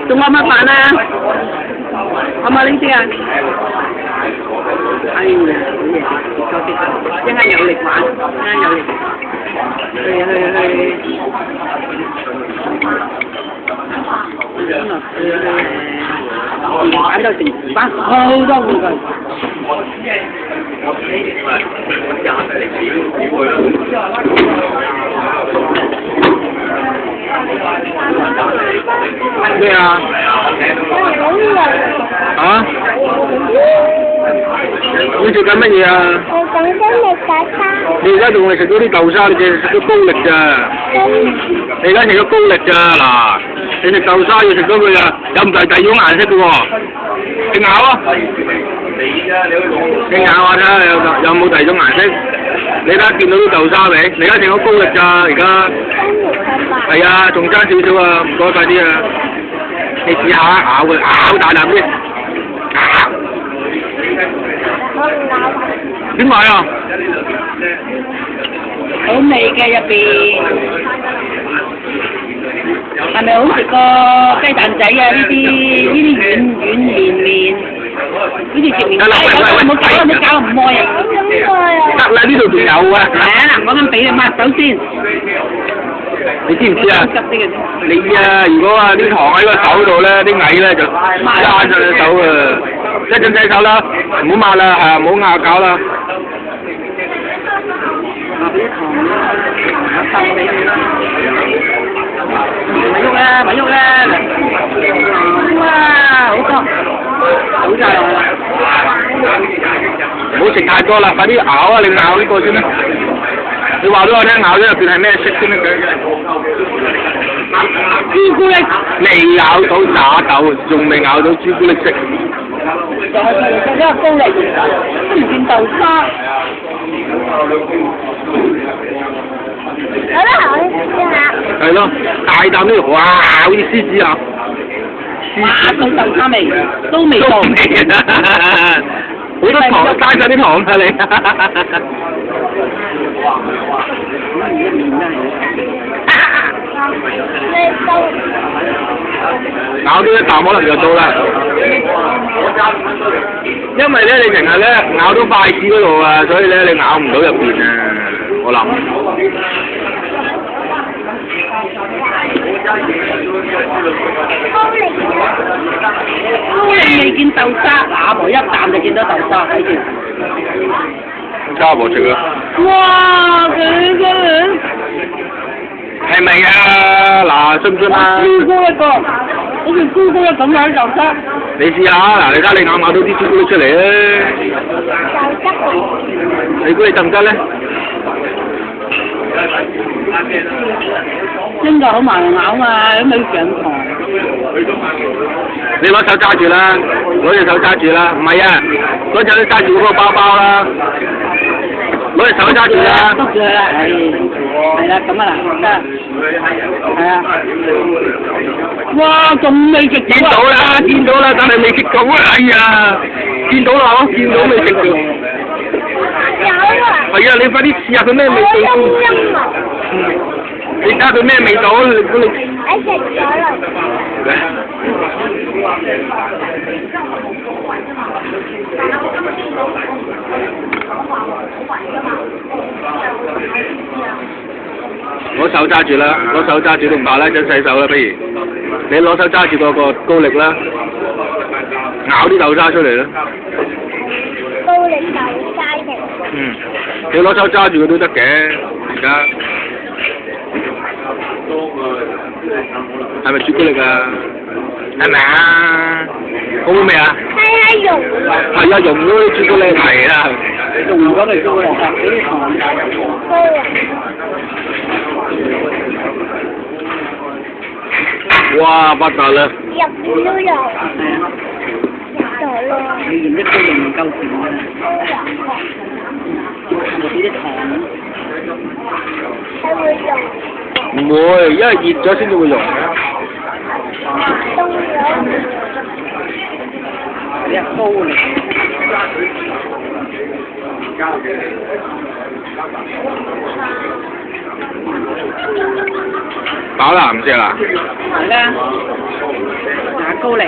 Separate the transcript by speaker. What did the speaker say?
Speaker 1: 仲有乜飯啊？可唔可以拎先啊？哎呀，好嘢，結構一陣有力玩，一陣有力，玩到成班好多玩具。咩啊？啊？你做緊乜嘢啊？
Speaker 2: 我講緊你打沙。
Speaker 1: 你而家仲係食咗啲豆沙，你淨係食咗高力咋？你而家食咗高力咋嗱？你食豆沙要食咗佢啊，有唔係第二種顏色嘅喎？你咬啊！你咬下睇下有冇第二種顏色？你而家見到啲豆沙未？你而家食咗高力咋？而家係啊，仲爭少少啊！唔該，快啲啊！你試下咬佢，咬大啖啲，咬。點解啊？好味嘅入邊，係咪好食過雞蛋仔啊？呢啲軟綿，好似食麵包咁。冇搞，你搞唔開啊！得啦，呢度仲有啊！嗱，我咁俾你抹手先。你知唔知啊？你啊，如果啊啲糖喺個手度咧，啲蟻咧就揸上隻手啊！一陣洗手啦，唔好抹啦，係唔好拗搞啦。抹啲糖啦，收俾你啦。咪喐啦，咪喐啦！哇，好多，好曬落去啦！唔好食太多啦，快啲咬啊！你咬呢個先啦。你話俾我聽，咬咗入邊係咩色先得嘅？朱古力未咬到打豆，仲未咬到朱古力色。仲係食咗高力，都唔見豆沙。
Speaker 2: 好啦，好啦。
Speaker 1: 係咯，大啖呢哇，好似獅子啊！
Speaker 3: 哇，到豆沙味，都未到。
Speaker 1: 好多糖，嘥晒啲糖啊你！咬多一啖可能就到啦，因為咧你成日咧咬到筷子嗰度啊，所以咧你咬唔到入邊啊，我諗。
Speaker 3: 你未見豆沙，阿婆一啖就見到豆沙，睇住。
Speaker 1: 阿婆食啊！
Speaker 3: 哇！佢個人
Speaker 1: 係咪啊？嗱，信唔信啊？
Speaker 3: 朱古力個，好似朱古力咁樣豆沙。
Speaker 1: 你試下嗱，你睇你咬唔咬到啲朱古力出嚟啊？你估你得唔得咧？
Speaker 3: 應該好難咬嘛，咁你上堂。
Speaker 1: 你攞手揸住啦，攞隻手揸住啦，唔係啊，攞隻手揸住嗰個包包啦，攞隻手揸住啦。
Speaker 3: 篤住佢啦，係啦，咁啊嗱，得，係啊。哇，仲未食到啊！
Speaker 1: 見到啦，見到啦，但係未食到啊！哎呀，見到啦嗬，見到未食到。
Speaker 2: 有啊！
Speaker 1: 係啊，你快啲試下佢咩味道先。你睇下佢咩味道？
Speaker 2: 我食咗啦。
Speaker 1: 攞手揸住啦，攞手揸住仲麻啦，想洗手啦，不如你攞手揸住個高力啦，咬啲豆沙出嚟啦。
Speaker 2: 高力豆沙嘅。
Speaker 1: 嗯，你攞手揸住佢都得嘅，而家。係咪朱古力啊？係咪啊？好唔好味啊？
Speaker 2: 係啊，溶。
Speaker 1: 係啊，溶咗啲朱古力係啦。
Speaker 3: 用咗嚟朱古力啊！俾啲糖。
Speaker 1: 哇！不得啦！
Speaker 2: 入邊都有。入咗啦。
Speaker 3: 你用一杯就唔夠甜啊！我俾啲糖。
Speaker 2: 係會溶。
Speaker 1: 唔會，因為熱咗先至會溶嘅。
Speaker 2: 凍咗。
Speaker 3: 你係高嚟。
Speaker 4: 搞藍色啊？
Speaker 3: 係啦，牙膏嚟。